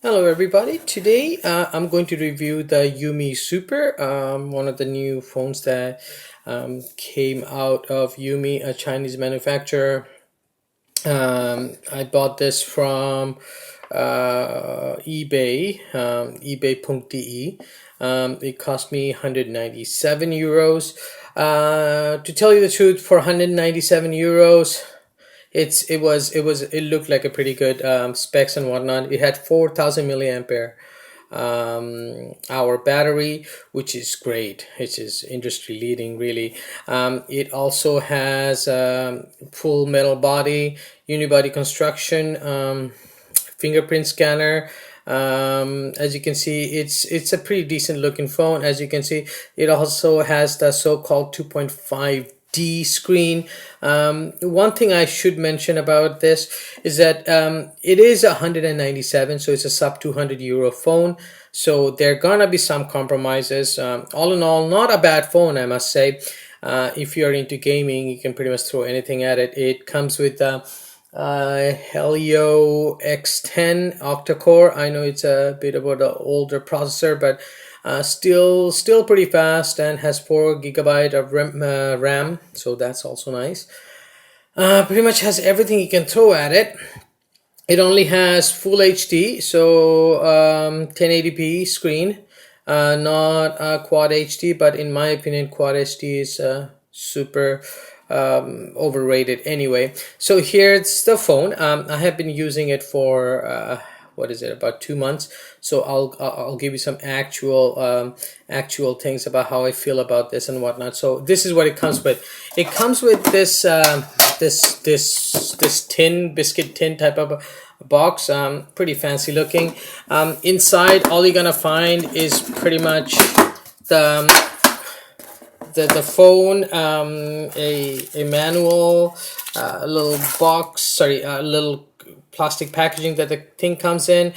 Hello everybody. Today I'm going to review the Yumi Super, one of the new phones that came out of Yumi, a Chinese manufacturer. I bought this from eBay, ebay.de. It cost me 197 euros. To tell you the truth, for 197 euros, it looked like a pretty good specs and whatnot. It had 4,000 milliampere hour battery, which is great. It is industry leading, really. It also has full metal body, unibody construction, fingerprint scanner. As you can see, it's a pretty decent looking phone. As you can see, it also has the so-called 2.5D screen. One thing I should mention about this is that it is 197, so it's a sub 200 euro phone. So there are gonna be some compromises. All in all, not a bad phone, I must say. If you're into gaming, you can pretty much throw anything at it. It comes with Helio X10 octa-core. I know it's a bit about an older processor, but still pretty fast, and has 4 GB of RAM, so that's also nice. Pretty much has everything you can throw at it. It only has full HD, so 1080p screen, not quad HD, but in my opinion quad HD is super overrated anyway. So here's the phone. I have been using it for what is it, about 2 months. So I'll give you some actual things about how I feel about this and whatnot. So this is what it comes with. It comes with this this tin, biscuit tin type of box, pretty fancy looking. Inside, all you're gonna find is pretty much the the phone, a manual, a little box, sorry, a little plastic packaging that the thing comes in.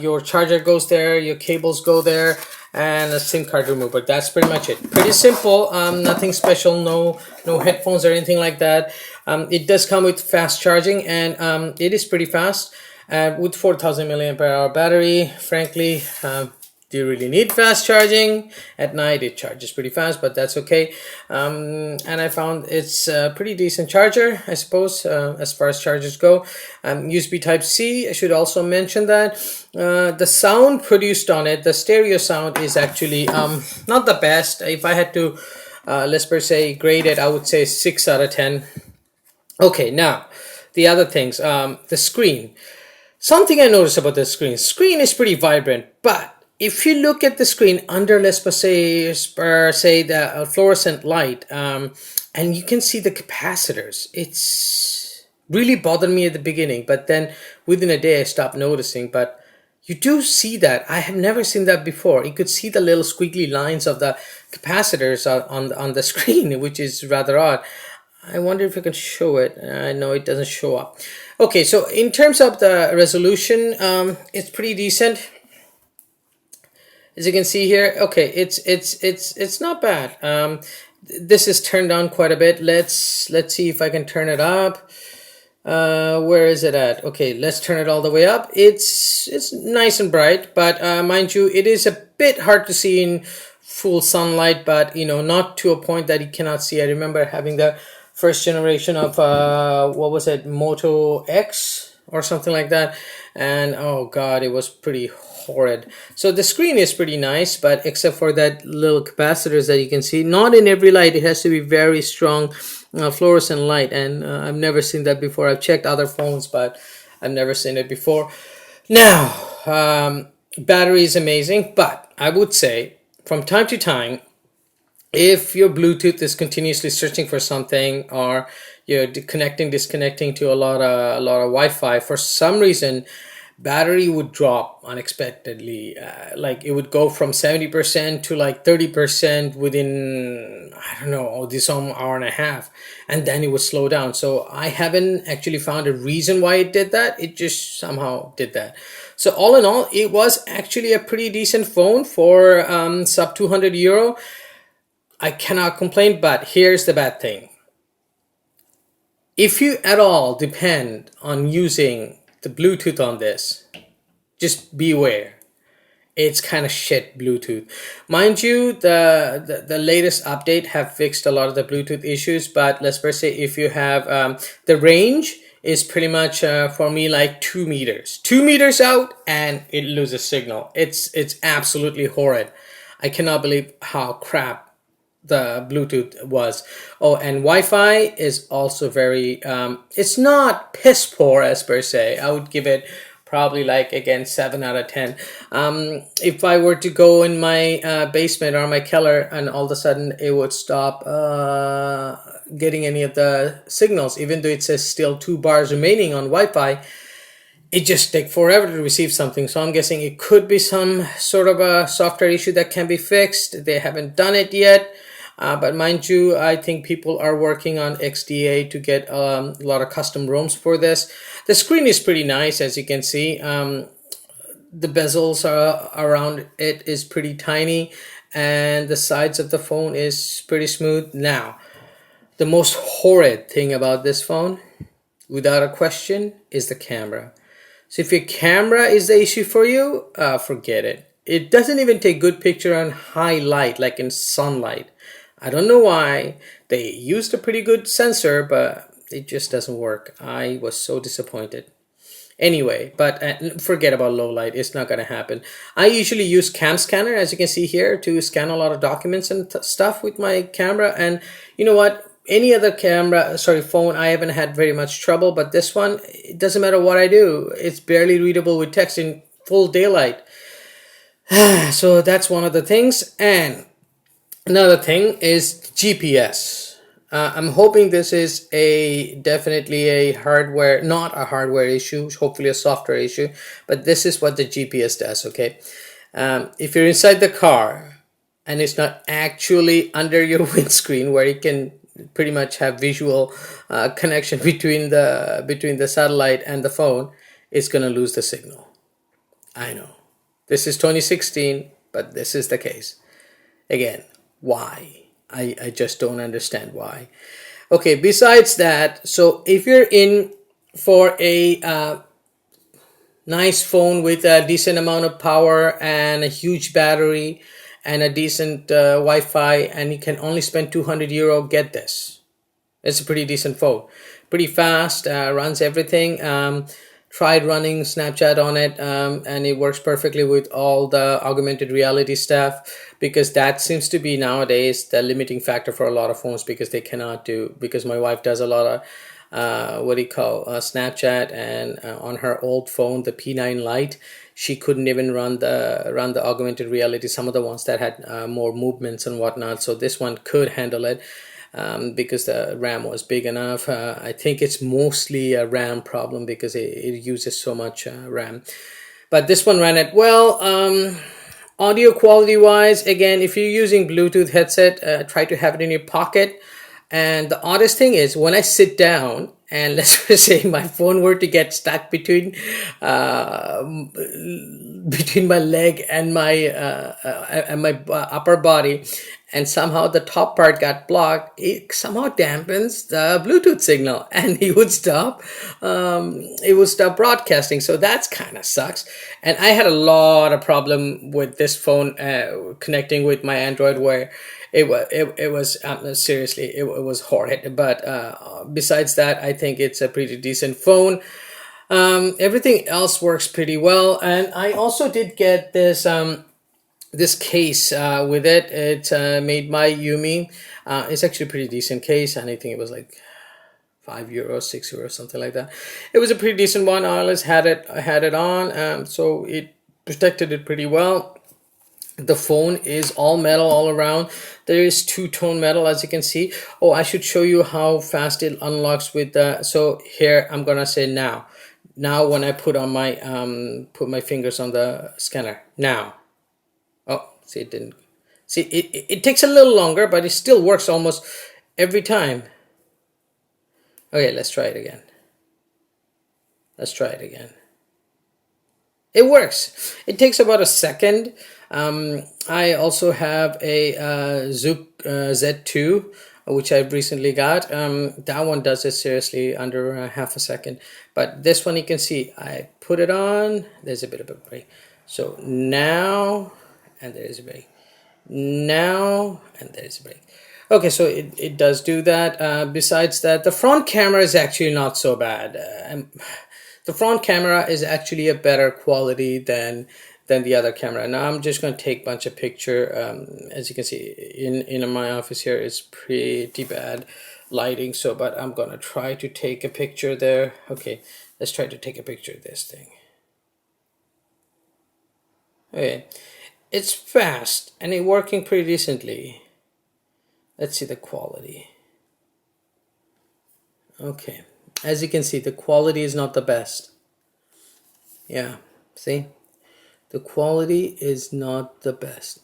Your charger goes there, your cables go there, and a SIM card remover. That's pretty much it. Pretty simple. Nothing special. No headphones or anything like that. It does come with fast charging, and it is pretty fast. With 4,000 milliampere hour battery, frankly, do you really need fast charging? At night it charges pretty fast, but that's okay. And I found it's a pretty decent charger, I suppose, as far as chargers go. USB type C, I should also mention that the sound produced on it, the stereo sound, is actually not the best. If I had to let's per se grade it, I would say 6 out of 10. Okay, now the other things, the screen. Something I noticed about the screen is pretty vibrant, but if you look at the screen under, let's say the fluorescent light, and you can see the capacitors, it's really bothered me at the beginning, but then within a day I stopped noticing. But you do see that. I have never seen that before. You could see the little squiggly lines of the capacitors on the screen, which is rather odd. I wonder if I can show it. I know it doesn't show up. Okay, so in terms of the resolution, it's pretty decent. As you can see here, okay, it's not bad. This is turned down quite a bit. Let's see if I can turn it up. Where is it at? Okay, let's turn it all the way up. It's nice and bright, but mind you, it is a bit hard to see in full sunlight, but not to a point that you cannot see. I remember having the first generation of what was it, Moto X or something like that, and oh god, it was pretty horrid. So the screen is pretty nice, but except for that little capacitors that you can see, not in every light. It has to be very strong fluorescent light, and I've never seen that before. I've checked other phones, but I've never seen it before. Now, battery is amazing, but I would say from time to time, if your Bluetooth is continuously searching for something, or you're disconnecting to a lot of Wi-Fi, for some reason battery would drop unexpectedly. Like it would go from 70% to like 30% within, I don't know, this hour and a half, and then it would slow down. So I haven't actually found a reason why it did that. It just somehow did that. So all in all, it was actually a pretty decent phone for sub 200 euro. I cannot complain, but here's the bad thing. If you at all depend on using the Bluetooth on this, just beware. It's kind of shit Bluetooth. Mind you, the latest update have fixed a lot of the Bluetooth issues, but let's first say if you have the range is pretty much for me like 2 meters. 2 meters out and it loses signal. It's absolutely horrid. I cannot believe how crap the Bluetooth was. Oh, and Wi-Fi is also very it's not piss poor as per se. I would give it probably like again 7 out of 10. If I were to go in my basement or my cellar and all of a sudden it would stop getting any of the signals, even though it says still 2 bars remaining on Wi-Fi, it just take forever to receive something. So I'm guessing it could be some sort of a software issue that can be fixed. They haven't done it yet. But mind you, I think people are working on XDA to get a lot of custom ROMs for this. The screen is pretty nice, as you can see. The bezels around it is pretty tiny, and the sides of the phone is pretty smooth. Now, the most horrid thing about this phone, without a question, is the camera. So if your camera is the issue for you, forget it. It doesn't even take good picture on high light, like in sunlight. I don't know why. They used a pretty good sensor, but it just doesn't work. I was so disappointed. Anyway, but forget about low light. It's not going to happen. I usually use cam scanner, as you can see here, to scan a lot of documents and stuff with my camera. And you know what? Any other phone, I haven't had very much trouble. But this one, it doesn't matter what I do. It's barely readable with text in full daylight. So that's one of the things. And another thing is GPS. I'm hoping this is definitely a hardware, not a hardware issue, hopefully a software issue, but this is what the GPS does, okay? If you're inside the car and it's not actually under your windscreen where you can pretty much have visual connection between the satellite and the phone, it's gonna lose the signal. I know. This is 2016, but this is the case. Again, why? I just don't understand why. Okay, besides that, so if you're in for a nice phone with a decent amount of power and a huge battery and a decent Wi-Fi, and you can only spend €200, get this. It's a pretty decent phone. Pretty fast, runs everything. Tried running Snapchat on it, and it works perfectly with all the augmented reality stuff, because that seems to be nowadays the limiting factor for a lot of phones, because they cannot do, because my wife does a lot of Snapchat, and on her old phone, the P9 Lite, she couldn't even run the augmented reality, some of the ones that had more movements and whatnot. So this one could handle it. Because the RAM was big enough. I think it's mostly a RAM problem because it uses so much RAM. But this one ran it well. Audio quality wise, again, if you're using Bluetooth headset, try to have it in your pocket. And the oddest thing is when I sit down and let's just say my phone were to get stuck between my leg and my upper body, and somehow the top part got blocked, it somehow dampens the Bluetooth signal and it would stop broadcasting. So that's kind of sucks. And I had a lot of problem with this phone connecting with my Android, where it was seriously, it was horrid. But besides that, I think it's a pretty decent phone. Everything else works pretty well. And I also did get this case with it. It's made by Yumi. It's actually a pretty decent case, and I think it was like €5, €6, something like that. It was a pretty decent one. I always had it on, so it protected it pretty well. The phone is all metal all around. There is two-tone metal, as you can see. Oh, I should show you how fast it unlocks with the. So here I'm gonna say now. Now when I put my fingers on the scanner now. Oh, see, it didn't. See, it takes a little longer, but it still works almost every time. Okay, let's try it again. It works. It takes about a second. I also have a Zoop Z2 which I've recently got. That one does it seriously under half a second. But this one, you can see I put it on. There's a bit of a break. So now, and there's a break. Now, and there's a break. Okay, so it does do that. Besides that, the front camera is actually not so bad. The front camera is actually a better quality than the other camera. Now I'm just going to take a bunch of picture. As you can see in my office here, it's pretty bad lighting. So, but I'm going to try to take a picture there. Okay, let's try to take a picture of this thing. Okay, it's fast and it's working pretty decently. Let's see the quality. Okay, as you can see, the quality is not the best. Yeah, see? The quality is not the best.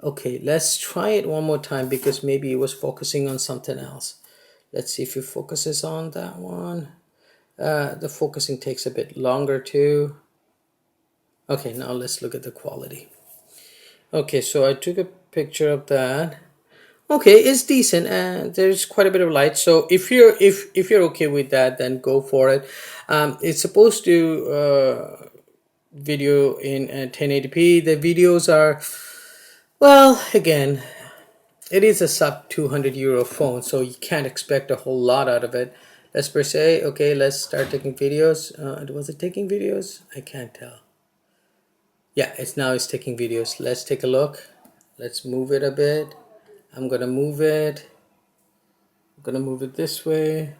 Okay, let's try it one more time because maybe it was focusing on something else. Let's see if it focuses on that one. The focusing takes a bit longer too. Okay, now let's look at the quality. Okay, so I took a picture of that. Okay, it's decent and there's quite a bit of light. So if you're okay with that, then go for it. It's supposed to video in 1080p. The videos are, well, again, it is a sub 200 euro phone, so you can't expect a whole lot out of it. Let's per se, okay, let's start taking videos. Was it taking videos? I can't tell. Yeah, it's taking videos. Let's take a look. Let's move it a bit. I'm gonna move it. I'm gonna move it this way,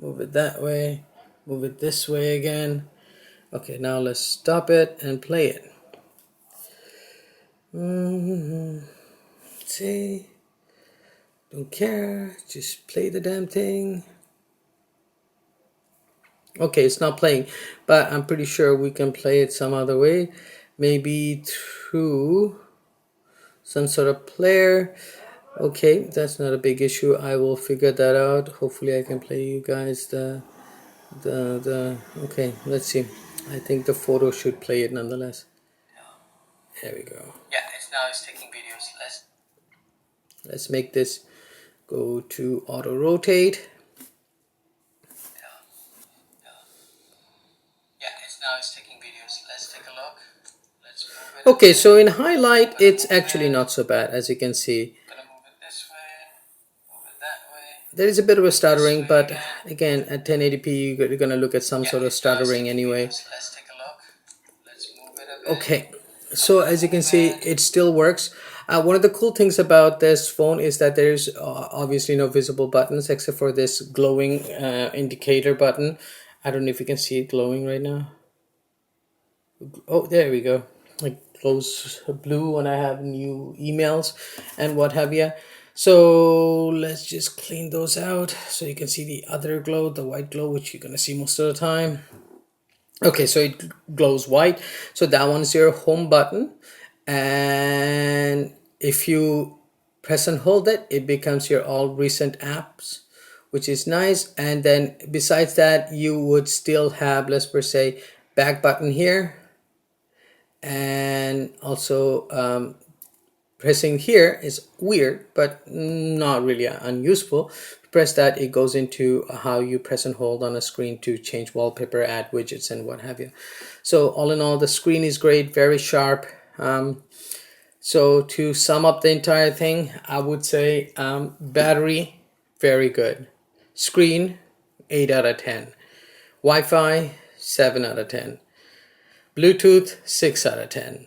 move it that way, move it this way again. Okay, now let's stop it and play it. See, don't care, just play the damn thing. Okay, it's not playing, but I'm pretty sure we can play it some other way, maybe through some sort of player. Okay, that's not a big issue. I will figure that out. Hopefully I can play you guys the okay, let's see. I think the photo should play it nonetheless. There we go. Yeah, it's taking videos. Let's make this go to auto rotate. Yeah, it's taking videos. Let's take a look. Let's move it. Okay, so in highlight, it's actually not so bad, as you can see. There is a bit of a stuttering, but again, at 1080p, you're going to look at some sort of stuttering anyway. Okay, so as you can see, it still works. One of the cool things about this phone is that there's obviously no visible buttons except for this glowing indicator button. I don't know if you can see it glowing right now. Oh, there we go. It glows blue when I have new emails and what have you. So let's just clean those out so you can see the other glow, the white glow, which you're gonna see most of the time. Okay, so it glows white. So that one is your home button, and if you press and hold it, it becomes your all recent apps, which is nice. And then besides that, you would still have, let's per se, back button here, and also pressing here is weird, but not really unuseful. Press that, it goes into how you press and hold on a screen to change wallpaper, add widgets, and what have you. So all in all, the screen is great, very sharp. So to sum up the entire thing, I would say battery, very good. Screen, 8 out of 10. Wi-Fi, 7 out of 10. Bluetooth, 6 out of 10.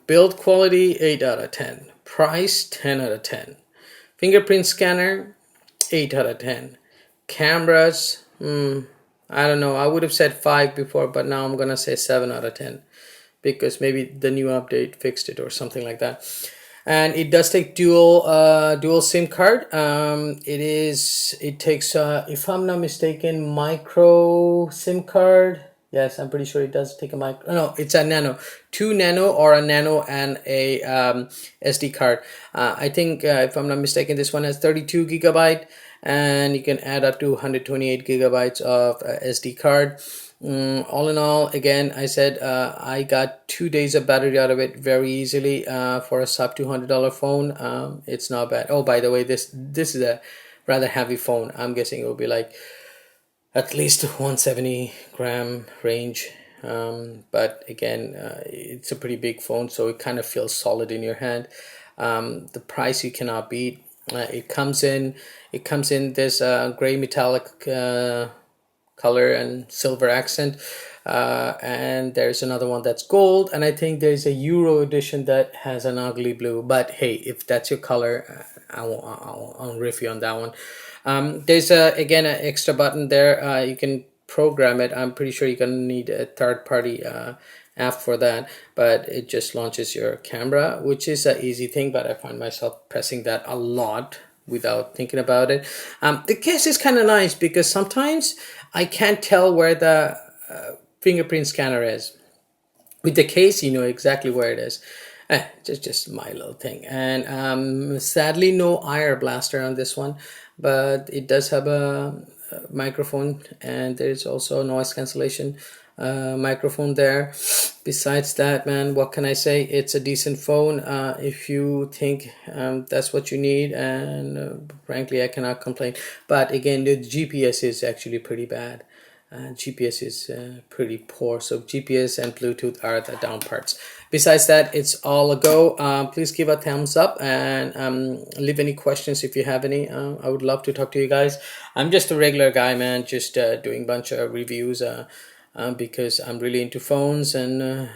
Build quality, 8 out of 10. Price, 10 out of 10. Fingerprint scanner, 8 out of 10. Cameras, I don't know. I would have said 5 before, but now I'm going to say 7 out of 10. Because maybe the new update fixed it or something like that. And it does take dual SIM card. It takes, if I'm not mistaken, micro SIM card. Yes, I'm pretty sure it does take a micro. No, it's a nano. 2 nano or a nano and a SD card. I think, if I'm not mistaken, this one has 32 gigabyte, and you can add up to 128 gigabytes of SD card. All in all, again, I said I got 2 days of battery out of it very easily for a sub $200 phone. It's not bad. Oh, by the way, this is a rather heavy phone. I'm guessing it will be like at least 170-gram range. But again, it's a pretty big phone, so it kind of feels solid in your hand. The price you cannot beat. It comes in this gray metallic color and silver accent, and there's another one that's gold, and I think there's a Euro edition that has an ugly blue. But hey, if that's your color, I'll riff you on that one. There's again an extra button there. You can program it. I'm pretty sure you're gonna need a third party app for that, but it just launches your camera, which is an easy thing, but I find myself pressing that a lot without thinking about it. The case is kind of nice because sometimes I can't tell where the fingerprint scanner is. With the case, you know exactly where it is. Just my little thing. And sadly, no IR blaster on this one, but it does have a microphone, and there's also noise cancellation microphone there. Besides that, man, what can I say? It's a decent phone if you think that's what you need, and frankly, I cannot complain. But again, the GPS is actually pretty bad. GPS is pretty poor, so GPS and Bluetooth are the down parts. Besides that, it's all a go. Please give a thumbs up, and leave any questions if you have any. I would love to talk to you guys. I'm just a regular guy, man, just doing a bunch of reviews because I'm really into phones, and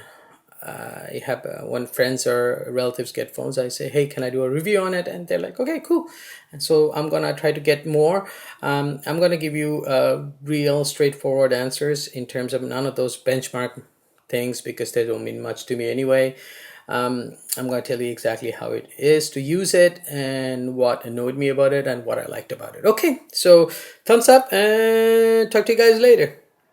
I have when friends or relatives get phones, I say, hey, can I do a review on it? And they're like, okay, cool. And so I'm gonna try to get more. I'm gonna give you real straightforward answers in terms of none of those benchmark things, because they don't mean much to me anyway. I'm going to tell you exactly how it is to use it, and what annoyed me about it, and what I liked about it. Okay, so thumbs up, and talk to you guys later.